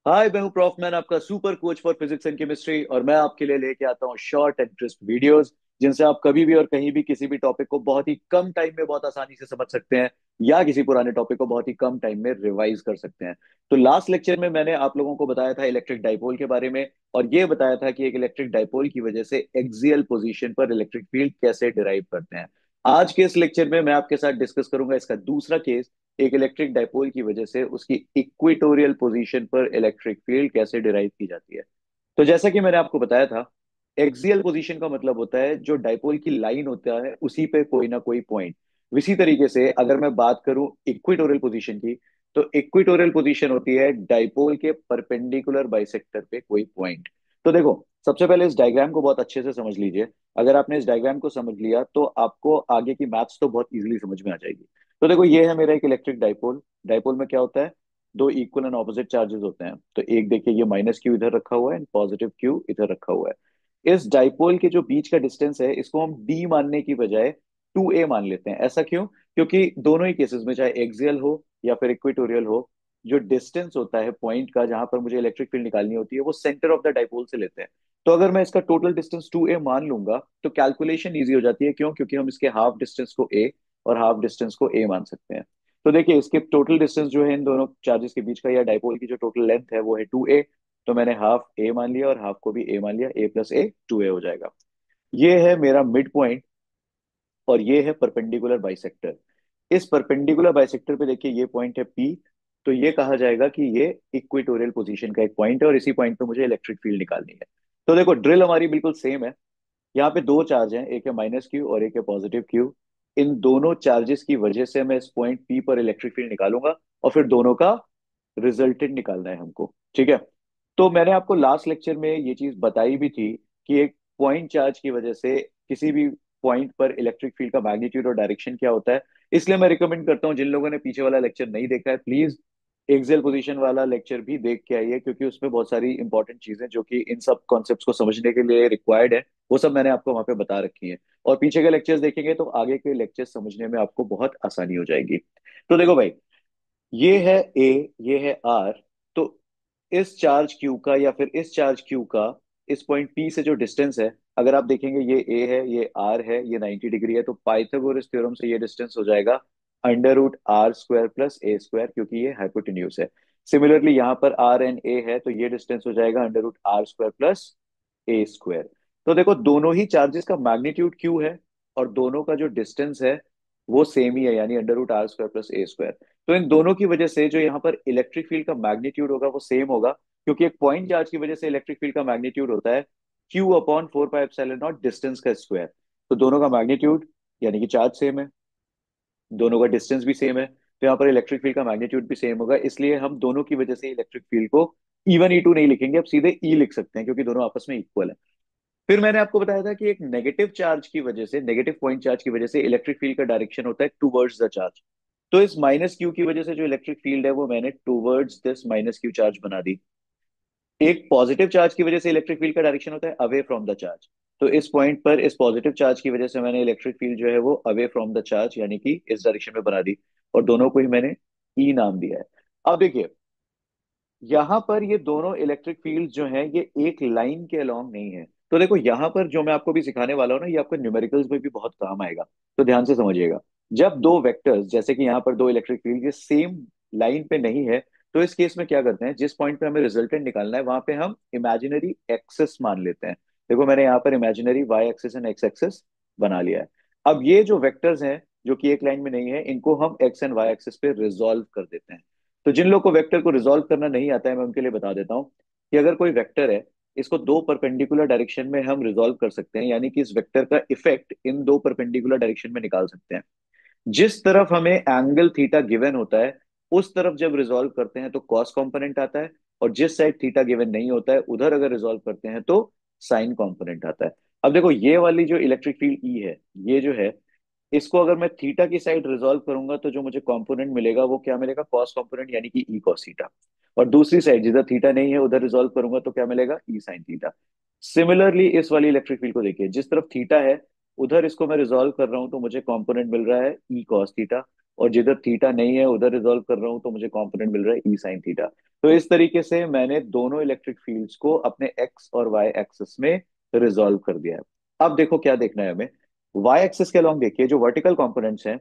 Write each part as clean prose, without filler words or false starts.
हाय, मैं हूं prof man, आपका super coach for physics and chemistry. और मैं आपके लिए लेके आता हूँ शॉर्ट एंड क्रिस्प वीडियोस जिनसे आप कभी भी और कहीं भी किसी भी टॉपिक को बहुत ही कम टाइम में बहुत आसानी से समझ सकते हैं, या किसी पुराने टॉपिक को बहुत ही कम टाइम में रिवाइज कर सकते हैं। तो लास्ट लेक्चर में मैंने आप लोगों को बताया था इलेक्ट्रिक डाइपोल के बारे में, और ये बताया था कि एक इलेक्ट्रिक डाइपोल की वजह से एक्सियल पोजीशन पर इलेक्ट्रिक फील्ड कैसे डिराइव करते हैं। आज के इस लेक्चर में मैं आपके साथ डिस्कस करूंगा इसका दूसरा केस, एक इलेक्ट्रिक डाइपोल की वजह से उसकी इक्वेटोरियल पोजीशन पर इलेक्ट्रिक फील्ड कैसे डिराइव की जाती है। तो जैसा कि मैंने आपको बताया था, एक्सियल पोजीशन का मतलब होता है जो डाइपोल की लाइन होता है उसी पे कोई ना कोई पॉइंट। इसी तरीके से अगर मैं बात करूं इक्वेटोरियल पोजीशन की, तो इक्वेटोरियल पोजीशन होती है डाइपोल के परपेंडिकुलर बाइसेक्टर पे कोई पॉइंट। तो देखो, सबसे पहले इस डायग्राम को बहुत अच्छे से समझ लीजिए। अगर आपने इस डायग्राम को समझ लिया तो आपको आगे की मैथ्स तो बहुत इजीली समझ में आ जाएगी। तो देखो, ये है मेरा एक इलेक्ट्रिक डाइपोल। डाइपोल में क्या होता है, दो इक्वल एंड ऑपोजिट चार्जेस होते हैं। तो एक देखिए, ये माइनस क्यू इधर रखा हुआ है एंड पॉजिटिव क्यू इधर रखा हुआ है। इस डाइपोल के जो बीच का डिस्टेंस है इसको हम डी मानने की बजाय 2a मान लेते हैं। ऐसा क्यों? क्योंकि दोनों ही केसेस में, चाहे एक्सियल हो या फिर इक्वेटोरियल हो, जो डिस्टेंस होता है पॉइंट का जहां पर मुझे इलेक्ट्रिक फील्ड निकालनी होती है वो सेंटर ऑफ द डाइपोल से लेते हैं। तो अगर मैं इसका टोटल डिस्टेंस 2a मान लूंगा तो कैलकुलेशन इजी हो जाती है। क्यों? क्योंकि हम इसके हाफ डिस्टेंस को a और हाफ डिस्टेंस को a मान सकते हैं। तो देखिए, इसके टोटल डिस्टेंस जो है इन दोनों चार्जेस के बीच का, या डाइपोल की जो टोटल लेंथ है वो है 2a। तो मैंने हाफ a मान लिया और हाफ को भी a मान लिया, a प्लस a 2a हो जाएगा। ये है मेरा मिड पॉइंट, और ये है परपेंडिकुलर बाइसेक्टर। इस परपेंडिकुलर बाइसेक्टर पे देखिए, ये पॉइंट है P। तो ये कहा जाएगा कि ये इक्वेटोरियल पोजीशन का एक पॉइंट है, और इसी पॉइंट पे मुझे इलेक्ट्रिक फील्ड निकालनी है। तो देखो, ड्रिल हमारी बिल्कुल सेम है। यहाँ पे दो चार्ज हैं, एक है माइनस क्यू और एक है पॉजिटिव क्यू। इन दोनों चार्जेस की वजह से मैं इस पॉइंट पी पर इलेक्ट्रिक फील्ड निकालूंगा, और फिर दोनों का रिजल्टेंट निकालना है हमको। ठीक है। तो मैंने आपको लास्ट लेक्चर में ये चीज बताई भी थी कि एक पॉइंट चार्ज की वजह से किसी भी पॉइंट पर इलेक्ट्रिक फील्ड का मैग्नीट्यूड और डायरेक्शन क्या होता है। इसलिए मैं रिकमेंड करता हूँ, जिन लोगों ने पीछे वाला लेक्चर नहीं देखा है, प्लीज एक्सियल पोजीशन वाला लेक्चर भी देख के आइए, क्योंकि उसमें बहुत सारी इंपॉर्टेंट चीजें जो कि इन सब कॉन्सेप्ट्स को समझने के लिए रिक्वायर्ड है, वो सब मैंने आपको वहां पे बता रखी है। और पीछे के लेक्चर्स देखेंगे तो आगे के लेक्चर्स समझने में आपको बहुत आसानी हो जाएगी। तो देखो भाई, ये है ए, ये है आर। तो इस चार्ज क्यू का या फिर इस चार्ज क्यू का इस पॉइंट पी से जो डिस्टेंस है, अगर आप देखेंगे ये ए है, ये आर है, ये 90 डिग्री है, तो पाइथागोरस थ्योरम से ये डिस्टेंस हो जाएगा under root r square plus ए स्क्वायर, क्योंकि ये हाइपोटेन्यूज है। सिमिलरली यहाँ पर आर एंड ए है, तो ये डिस्टेंस हो जाएगा under root r square plus ए स्क्वायर। तो देखो, दोनों ही चार्जेस का मैग्नीट्यूड क्यू है, और दोनों का जो डिस्टेंस है वो सेम ही है, यानी under root r square plus ए स्क्वायर। तो इन दोनों की वजह से जो यहाँ पर इलेक्ट्रिक फील्ड का मैग्नीट्यूड होगा वो सेम होगा, क्योंकि एक पॉइंट चार्ज की वजह से इलेक्ट्रिक फील्ड का मैग्नीट्यूड होता है q upon 4 pi epsilon naught distance का स्क्वायर। तो दोनों का मैग्नीट्यूड यानी कि चार्ज सेम है, दोनों का डिस्टेंस भी सेम है, तो यहाँ पर इलेक्ट्रिक फील्ड का मैग्नीट्यूड भी सेम होगा। इसलिए हम दोनों की वजह से इलेक्ट्रिक फील्ड को E1 E2 नहीं लिखेंगे, अब सीधे ई लिख सकते हैं, क्योंकि दोनों आपस में इक्वल है। फिर मैंने आपको बताया था कि एक नेगेटिव चार्ज की वजह से, नेगेटिव पॉइंट चार्ज की वजह से इलेक्ट्रिक फील्ड का डायरेक्शन होता है टूवर्ड्स द चार्ज। तो इस माइनस क्यू की वजह से जो इलेक्ट्रिक फील्ड है वो मैंने towards this minus Q charge बना दी। एक पॉजिटिव चार्ज की वजह से इलेक्ट्रिक फील्ड का डायरेक्शन होता है अवे फ्रॉम द चार्ज। तो इस पॉइंट पर इस पॉजिटिव चार्ज की वजह से मैंने इलेक्ट्रिक फील्ड जो है वो अवे फ्रॉम द चार्ज यानी कि इस डायरेक्शन में बना दी, और दोनों को ही मैंने ई नाम दिया है। अब देखिए, यहाँ पर ये दोनों इलेक्ट्रिक फील्ड जो हैं ये एक लाइन के अलोंग नहीं है। तो देखो, यहाँ पर जो मैं आपको भी सिखाने वाला हूँ ना, ये आपको न्यूमेरिकल्स में भी बहुत काम आएगा। तो ध्यान से समझिएगा। जब दो वेक्टर्स, जैसे कि यहाँ पर दो इलेक्ट्रिक फील्ड ये सेम लाइन पे नहीं है, तो इस केस में क्या करते हैं, जिस पॉइंट पे हमें रिजल्टेंट निकालना है वहां पे हम इमेजिनरी एक्सेस मान लेते हैं। देखो, मैंने यहाँ पर imaginary y axis and x axis बना लिया है। अब ये जो वेक्टर्स हैं जो कि एक लाइन में नहीं है, इनको हम एक्स एंड वाई एक्सेस पे रिजोल्व कर देते हैं। तो जिन लोग को वेक्टर को रिजोल्व करना नहीं आता है, मैं उनके लिए बता देता हूँ कि अगर कोई वेक्टर है, इसको दो परपेंडिकुलर डायरेक्शन में हम रिजोल्व कर सकते हैं, यानी कि इस वेक्टर का इफेक्ट इन दो परपेंडिकुलर डायरेक्शन में निकाल सकते हैं। जिस तरफ हमें एंगल थीटा गिवन होता है उस तरफ जब रिजोल्व करते हैं तो कॉस कंपोनेंट आता है, और जिस साइड थीटा गिवन नहीं होता है उधर अगर रिजोल्व करते हैं तो साइन कंपोनेंट आता है। अब देखो, ये वाली जो इलेक्ट्रिक फील्ड ई है, ये जो है, इसको अगर मैं थीटा की साइड रिजोल्व करूंगा तो जो मुझे कंपोनेंट मिलेगा वो क्या मिलेगा, कॉस कंपोनेंट, यानी कि ई कॉस थीटा। और दूसरी साइड जिधर थीटा नहीं है उधर रिजोल्व करूंगा तो क्या मिलेगा, ई साइन थीटा। सिमिलरली इस वाली इलेक्ट्रिक फील्ड को देखिए, जिस तरफ थीटा है उधर इसको मैं रिजोल्व कर रहा हूं तो मुझे कंपोनेंट मिल रहा है ई कॉस थीटा, और जिधर थीटा नहीं है उधर रिजॉल्व कर रहा हूँ तो मुझे कॉम्पोनेंट मिल रहा है ई साइन थीटा। तो इस तरीके से मैंने दोनों इलेक्ट्रिक फील्ड्स को अपने एक्स और वाई एक्सिस में रिजॉल्व कर दिया है। अब देखो क्या देखना है हमें। वाई एक्सिस के अलॉन्ग देखिए जो वर्टिकल कॉम्पोनेंट्स हैं,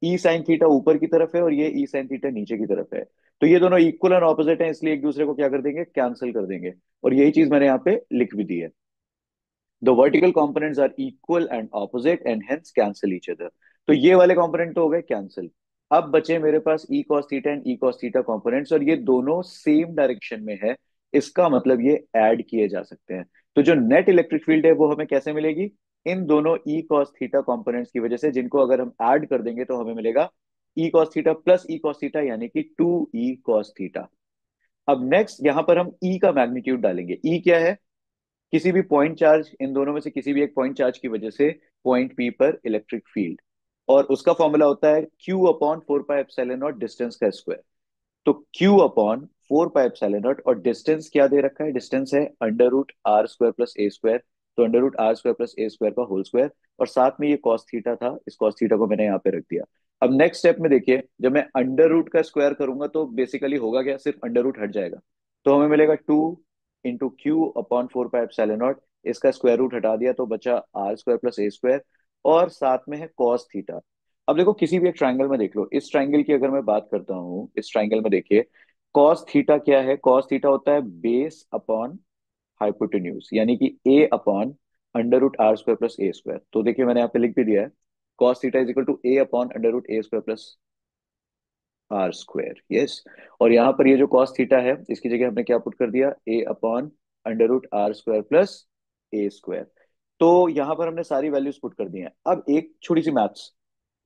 ई साइन थीटा ऊपर की तरफ है और ये ई साइन थीटा नीचे की तरफ है। तो ये दोनों इक्वल एंड ऑपोजिट हैं, इसलिए एक दूसरे को क्या कर देंगे, कैंसिल कर देंगे। और यही चीज मैंने यहाँ पे लिख भी दी है। The vertical components are equal and opposite and hence cancel each other. तो ये वाले कंपोनेंट तो हो गए कैंसिल। अब बचे मेरे पास E cos theta and E cos theta components, और ये दोनों सेम डायरेक्शन में है। इसका मतलब ये ऐड किए जा सकते हैं। तो जो नेट इलेक्ट्रिक फील्ड है वो हमें कैसे मिलेगी, इन दोनों ई कॉस थीटा कंपोनेंट्स की वजह से, जिनको अगर हम ऐड कर देंगे तो हमें मिलेगा ई कॉस थीटा प्लस ई कॉस थीटा, यानी कि 2 ई कॉस थीटा। अब नेक्स्ट यहां पर हम ई का मैग्नीट्यूड डालेंगे। ई क्या है, किसी भी पॉइंट चार्ज, इन दोनों में से किसी भी एक पॉइंट चार्ज की वजह से पॉइंट पी पर इलेक्ट्रिक फील्ड, और उसका फॉर्मूला होता है q upon 4 pi epsilon naught distance का स्क्वायर। तो Q upon 4 pi epsilon naught, और डिस्टेंस क्या दे रखा है, डिस्टेंस है under root r square plus ए स्क्वायर। तो under root r square plus ए स्क्वायर का होल स्क्वायर, और साथ में ये कॉस थीटा था, इस कॉस थीटा को मैंने यहाँ पे रख दिया। अब नेक्स्ट स्टेप में देखिए, जब मैं अंडर रूट का स्क्वायर करूंगा तो बेसिकली होगा क्या, सिर्फ अंडर रूट हट जाएगा। तो हमें मिलेगा 2 into q upon 4 pi epsilon naught. इसका स्क्वायर रूट हटा दिया तो बचा आर स्क्वायर प्लस ए स्क्वायर, और साथ में है कॉस थीटा। अब देखो किसी भी एक ट्राइंगल में देख लो, इस ट्राइंगल की अगर मैं बात करता हूँ, इस ट्राइंगल में देखिए कॉस थीटा क्या है, कॉस थीटा होता है बेस अपॉन हाइपोटेन्यूज, यानी कि a upon under root r square plus A square. तो देखिए मैंने यहाँ पे लिख भी दिया है, cos theta is equal to a upon under root a square plus r square, yes. और यहाँ पर ये जो कॉस थीटा है इसकी जगह हमने क्या पुट कर दिया, a upon under root r square plus A square. तो यहाँ पर हमने सारी वैल्यूज पुट कर दी हैं। अब एक छोटी सी मैथ्स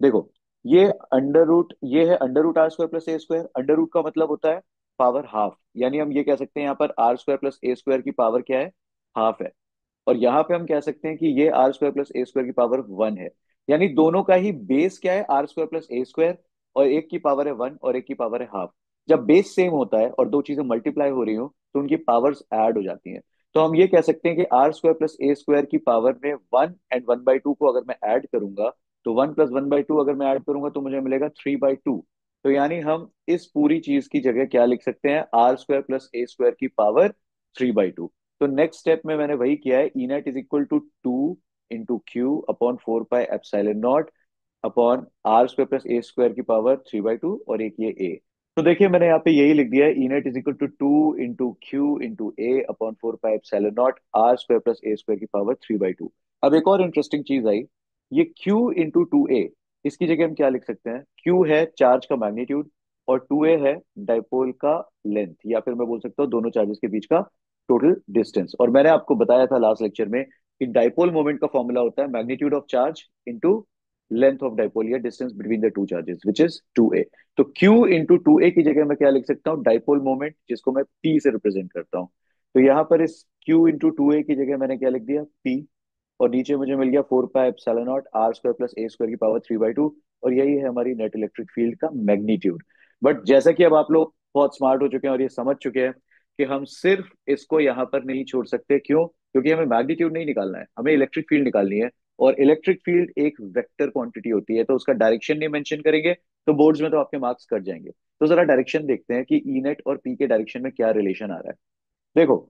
देखो, ये है under root r square plus ए स्क्वायर। अंडर रूट का मतलब होता है पावर हाफ, यानी हम ये कह सकते हैं यहाँ पर आर स्क्वायर प्लस ए स्क्वायर की पावर क्या है, हाफ है। और यहाँ पे हम कह सकते हैं कि ये आर स्क्वायर प्लस ए स्क्वायर की पावर 1 है। यानी दोनों का ही बेस क्या है, आर स्क्वायर प्लस ए स्क्वायर, और एक की पावर है 1 और एक की पावर है हाफ। जब बेस सेम होता है और दो चीजें मल्टीप्लाई हो रही हो तो उनकी पावर्स ऐड हो जाती हैं। तो हम ये कह सकते हैं कि आर स्क्वायर प्लस ए स्क्वायर की पावर में 1 एंड 1/2 को अगर मैं ऐड करूंगा, तो 1 प्लस 1/2 अगर मैं ऐड करूंगा तो मुझे मिलेगा 3/2। तो यानी हम इस पूरी चीज की जगह क्या लिख सकते हैं, आर स्क्वायर प्लस ए स्क्वायर की पावर 3/2। तो नेक्स्ट स्टेप में मैंने वही किया है, E net is equal to 2 into q upon 4 pi epsilon naught upon r square plus A square की पावर 3/2, और एक ये ए। तो देखिए मैंने यहाँ पे यही लिख दिया है, E net is equal to 2 into q into a upon 4 pi epsilon naught are square plus A square की पावर 3/2। अब एक और इंटरेस्टिंग चीज आई, ये Q इंटू 2A, इसकी जगह हम क्या लिख सकते हैं, Q है चार्ज का मैग्नीट्यूड और 2A है डाइपोल का लेंथ, या फिर मैं बोल सकता हूँ दोनों चार्जेस के बीच का टोटल डिस्टेंस। और मैंने आपको बताया था लास्ट लेक्चर में कि डाइपोल मोमेंट का फॉर्मूला होता है magnitude of charge into length of dipole, या distance between the two charges which is 2A। तो Q इंटू 2A की जगह मैं क्या लिख सकता हूँ, डाइपोल मोमेंट, जिसको मैं P से रिप्रेजेंट करता हूँ। तो यहाँ पर इस Q इंटू 2A की जगह मैंने क्या लिख दिया, P। और नीचे मुझे मिल गया 4 pi epsilon naught are square plus A square की पावर 3/2। और यही है हमारी नेट इलेक्ट्रिक फील्ड का मैग्नीट्यूड। बट जैसा कि अब आप लोग बहुत स्मार्ट हो चुके हैं और ये समझ चुके हैं कि हम सिर्फ इसको यहाँ पर नहीं छोड़ सकते, क्यों, क्योंकि हमें मैग्नीट्यूड नहीं निकालना है, हमें इलेक्ट्रिक फील्ड निकालनी है। और इलेक्ट्रिक फील्ड एक वेक्टर क्वांटिटी होती है, तो उसका डायरेक्शन नहीं मेंशन करेंगे तो बोर्ड्स में तो आपके मार्क्स कट जाएंगे। तो जरा डायरेक्शन देखते हैं कि ई नेट और पी के डायरेक्शन में क्या रिलेशन आ रहा है। देखो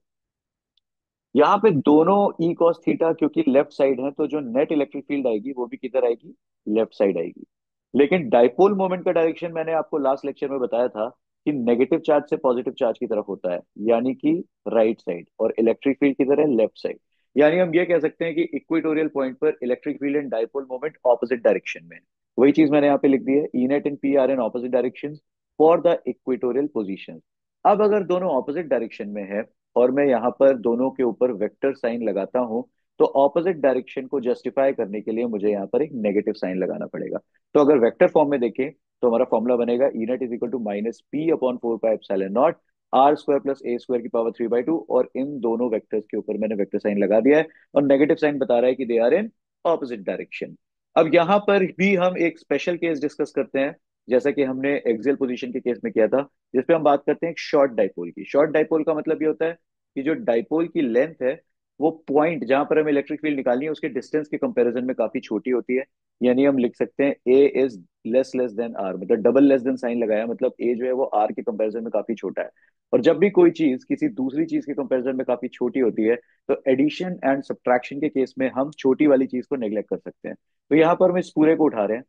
यहाँ पे दोनों ई कॉस थीटा क्योंकि लेफ्ट साइड है, तो जो नेट इलेक्ट्रिक फील्ड आएगी वो भी किधर आएगी, लेफ्ट साइड आएगी। लेकिन डाइपोल मोमेंट का डायरेक्शन मैंने आपको लास्ट लेक्चर में बताया था कि नेगेटिव चार्ज से पॉजिटिव चार्ज की तरफ होता है, यानी कि राइट साइड, और इलेक्ट्रिक फील्ड किधर है, लेफ्ट साइड। यानी हम ये कह सकते हैं कि इक्वेटोरियल पॉइंट पर electric field and dipole moment opposite direction में है। वही चीज मैंने यहाँ पे लिख दी है, E net and P R in opposite direction for the equatorial position. अब अगर दोनों ऑपोजिट डायरेक्शन में है और मैं यहाँ पर दोनों के ऊपर वेक्टर साइन लगाता हूं, तो ऑपोजिट डायरेक्शन को जस्टिफाई करने के लिए मुझे यहाँ पर एक नेगेटिव साइन लगाना पड़ेगा। तो अगर वेक्टर फॉर्म में देखें तो हमारा फॉर्मूला बनेगा E net is equal to minus P upon 4 pi epsilon naught are square plus A square की पावर 3/2। और इन दोनों वेक्टर्स के ऊपर मैंने वेक्टर साइन लगा दिया है, और नेगेटिव साइन बता रहा है कि they are in opposite direction. अब यहाँ पर भी हम एक स्पेशल केस डिस्कस करते हैं, जैसा कि हमने एक्सियल पोजीशन के केस में किया था, जिसपे हम बात करते हैं एक शॉर्ट डाइपोल की। शॉर्ट डाइपोल का मतलब ये होता है कि जो डाइपोल की लेंथ है वो पॉइंट जहां पर हमें इलेक्ट्रिक फील्ड निकालनी है उसके डिस्टेंस के कंपैरिजन में काफी छोटी होती है। यानी हम लिख सकते हैं ए इज लेस देन आर, मतलब डबल लेस देन साइन लगाया, मतलब ए जो है वो आर के कंपैरिजन में काफी छोटा है। और जब भी कोई चीज किसी दूसरी चीज के कंपैरिजन में काफी छोटी होती है, तो एडिशन एंड सब्ट्रैक्शन के केस में हम छोटी वाली चीज को नेग्लेक्ट कर सकते हैं। तो यहाँ पर हम इस पूरे को उठा रहे हैं,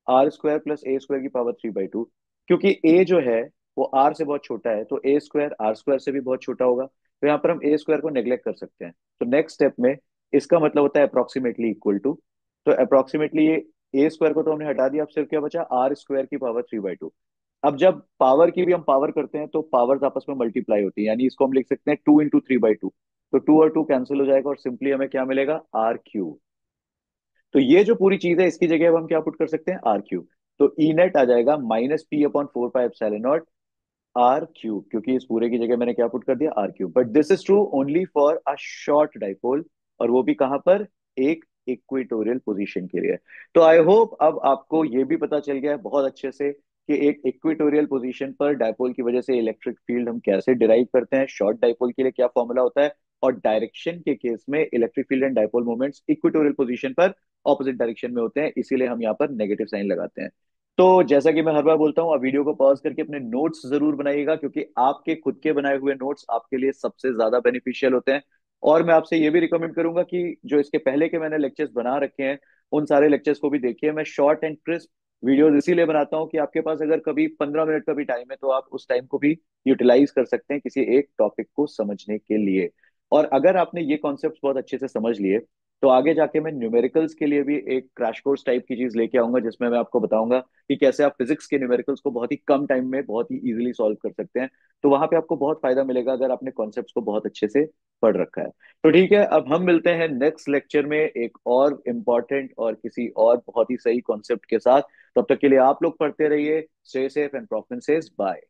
आर स्क्वायर प्लस ए स्क्वायर की पावर 3/2। क्योंकि ए जो है वो आर से बहुत छोटा है, तो ए स्क्वायर आर स्क्वायर से भी बहुत छोटा होगा, तो यहाँ पर हम ए स्क्वायर को नेग्लेक्ट कर सकते हैं। तो नेक्स्ट स्टेप में इसका मतलब होता है अप्रोक्सीमेटली इक्वल टू। तो अप्रोक्सीमेटली ये ए स्क्वायर को तो हमने हटा दिया, अब सिर्फ क्या बचा, आर स्क्वायर की पावर 3/2। अब जब पावर की भी हम पावर करते हैं तो पावर्स आपस में मल्टीप्लाई होती है, यानी इसको हम लिख सकते हैं 2 × 3/2। तो 2 और 2 कैंसिल हो जाएगा और सिंपली हमें क्या मिलेगा, R³ तो ये जो पूरी चीज है इसकी जगह अब हम क्या पुट कर सकते हैं, R³। तो ई नेट आ जाएगा -P/4πε0 R³, क्योंकि इस पूरे की जगह मैंने क्या पुट कर दिया, R³। But this is true only for a short dipole, और वो भी कहां पर, एक इक्वेटोरियल पोजीशन के लिए। तो आई होप अब आपको ये भी पता चल गया है बहुत अच्छे से कि एक इक्वेटोरियल पोजीशन पर डाइपोल की वजह से इलेक्ट्रिक फील्ड हम कैसे डिराइव करते हैं, शॉर्ट डाइपोल के लिए क्या फॉर्मूला होता है, और डायरेक्शन के केस में electric field and dipole moments equatorial position पर ऑपोजिट डायरेक्शन में होते हैं, इसीलिए हम यहाँ पर नेगेटिव साइन लगाते हैं। तो जैसा कि मैं हर बार बोलता हूँ, आप वीडियो को पॉज करके अपने नोट्स जरूर बनाइएगा, क्योंकि आपके खुद के बनाए हुए नोट्स आपके लिए सबसे ज्यादा बेनिफिशियल होते हैं। और मैं आपसे ये भी रिकमेंड करूंगा कि जो इसके पहले के मैंने लेक्चर्स बना रखे हैं, उन सारे लेक्चर्स को भी देखिए। मैं शॉर्ट एंड क्रिस्प वीडियोस इसीलिए बनाता हूँ कि आपके पास अगर कभी 15 मिनट का भी टाइम है, तो आप उस टाइम को भी यूटिलाइज कर सकते हैं किसी एक टॉपिक को समझने के लिए। और अगर आपने ये कॉन्सेप्ट बहुत अच्छे से समझ लिए, तो आगे जाके मैं न्यूमेरिकल्स के लिए भी एक क्रैश कोर्स टाइप की चीज लेके आऊंगा, जिसमें मैं आपको बताऊंगा कि कैसे आप फिजिक्स के न्यूमेरिकल्स को बहुत ही कम टाइम में बहुत ही इजीली सॉल्व कर सकते हैं। तो वहां पे आपको बहुत फायदा मिलेगा अगर आपने कॉन्सेप्ट्स को बहुत अच्छे से पढ़ रखा है। तो ठीक है, अब हम मिलते हैं नेक्स्ट लेक्चर में एक और इम्पॉर्टेंट और किसी और बहुत ही सही कॉन्सेप्ट के साथ। तब तक के लिए आप लोग पढ़ते रहिए। Stay safe and profit says bye.